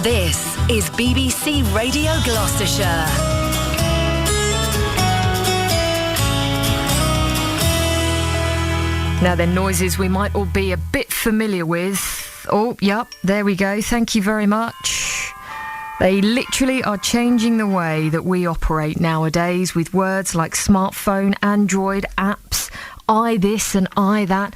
This is BBC Radio Gloucestershire. Now then, noises we might all be a bit familiar with. Oh, yep, there we go. Thank you very much. They literally are changing the way that we operate nowadays with words like smartphone, Android, apps, I this and I that.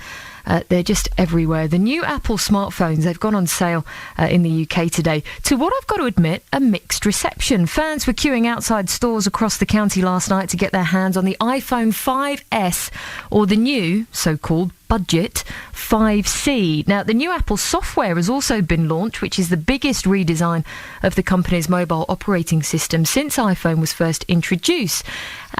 They're just everywhere. The new Apple smartphones, they've gone on sale in the UK today to what I've got to admit, a mixed reception. Fans were queuing outside stores across the county last night to get their hands on the iPhone 5S or the new so-called budget 5C. Now, the new Apple software has also been launched, which is the biggest redesign of the company's mobile operating system since iPhone was first introduced.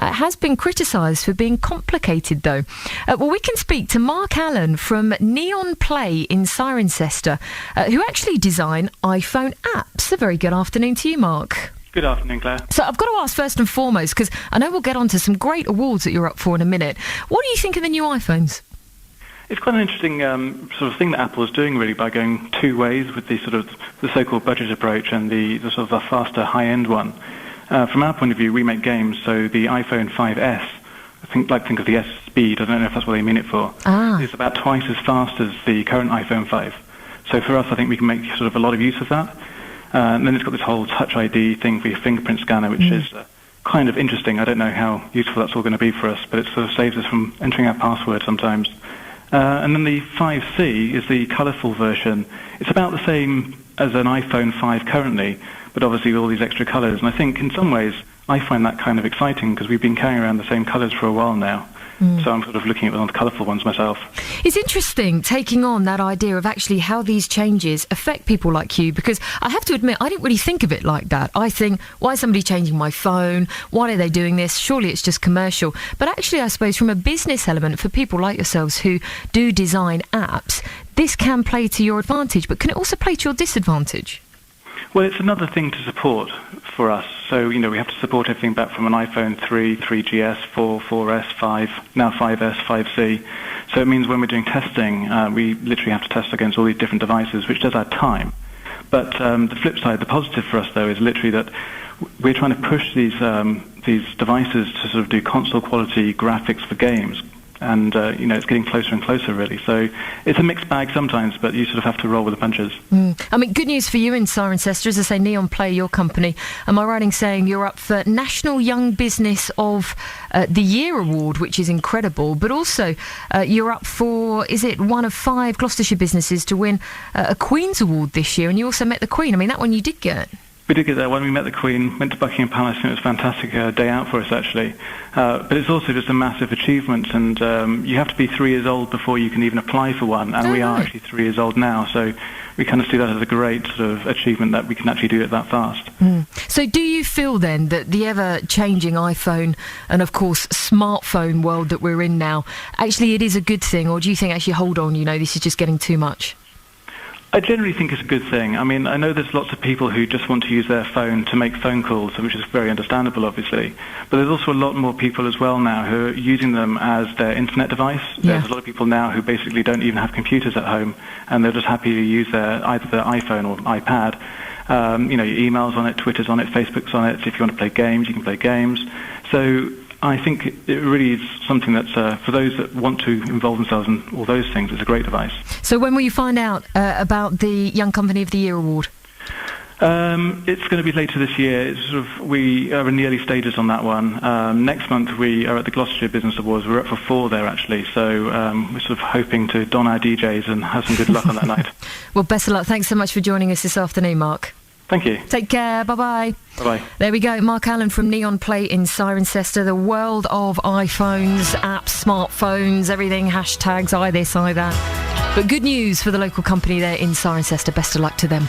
It has been criticised for being complicated, though. Well, we can speak to Mark Allen from Neon Play in Cirencester, who actually design iPhone apps. A very good afternoon to you, Mark. Good afternoon, Claire. So I've got to ask first and foremost, because I know we'll get on to some great awards that you're up for in a minute. What do you think of the new iPhones? It's quite an interesting sort of thing that Apple is doing, really, by going two ways with the sort of the so-called budget approach and the sort of the faster, high-end one. From our point of view, we make games, so the iPhone 5S, think of the S Speed, I don't know if that's what they mean it for, is about twice as fast as the current iPhone 5. So for us, I think we can make sort of a lot of use of that. And then it's got this whole Touch ID thing for your fingerprint scanner, which is kind of interesting. I don't know how useful that's all going to be for us, but it sort of saves us from entering our password sometimes. And then the 5C is the colourful version. It's about the same as an iPhone 5 currently, but obviously with all these extra colours. And I think in some ways I find that kind of exciting because we've been carrying around the same colours for a while now. So I'm sort of looking at one of the colourful ones myself. It's interesting taking on that idea of actually how these changes affect people like you, because I have to admit I didn't really think of it like that. I think, why is somebody changing my phone? Why are they doing this? Surely it's just commercial. But actually, I suppose from a business element, for people like yourselves who do design apps, this can play to your advantage, but can it also play to your disadvantage? Well, it's another thing to support for us. So, we have to support everything back from an iPhone 3, 3GS, 4, 4S, 5, now 5S, 5C. So it means when we're doing testing, we literally have to test against all these different devices, which does add time. But the flip side, the positive for us, though, is literally that we're trying to push these devices to sort of do console-quality graphics for games. And, it's getting closer and closer, really. So it's a mixed bag sometimes, but you sort of have to roll with the punches. I mean, good news for you in Cirencester. As I say, Neon Play, your company. Am I right in saying you're up for National Young Business of the Year Award, which is incredible, but also you're up for, is it one of 5 Gloucestershire businesses to win a Queen's Award this year, and you also met the Queen. I mean, that one you did get. We did get that one. We met the Queen, went to Buckingham Palace, and it was a fantastic day out for us, actually. But it's also just a massive achievement, and you have to be 3 years old before you can even apply for one, and we are actually 3 years old now, so we kind of see that as a great sort of achievement that we can actually do it that fast. So do you feel then that the ever-changing iPhone and, of course, smartphone world that we're in now, actually it is a good thing, or do you think, actually, hold on, this is just getting too much? I generally think it's a good thing. I mean, I know there's lots of people who just want to use their phone to make phone calls, which is very understandable, obviously. But there's also a lot more people as well now who are using them as their internet device. Yeah. There's a lot of people now who basically don't even have computers at home, and they're just happy to use either their iPhone or iPad. Your email's on it, Twitter's on it, Facebook's on it. If you want to play games, you can play games. So I think it really is something that's, for those that want to involve themselves in all those things, it's a great device. So when will you find out about the Young Company of the Year Award? It's going to be later this year. It's we are in the early stages on that one. Next month we are at the Gloucestershire Business Awards. We're up for 4 there, actually. So we're sort of hoping to don our DJs and have some good luck on that night. Well, best of luck. Thanks so much for joining us this afternoon, Mark. Thank you. Take care. Bye-bye. Bye-bye. There we go. Mark Allen from Neon Play in Cirencester. The world of iPhones, apps, smartphones, everything, hashtags, I this, I that. But good news for the local company there in Cirencester. Best of luck to them.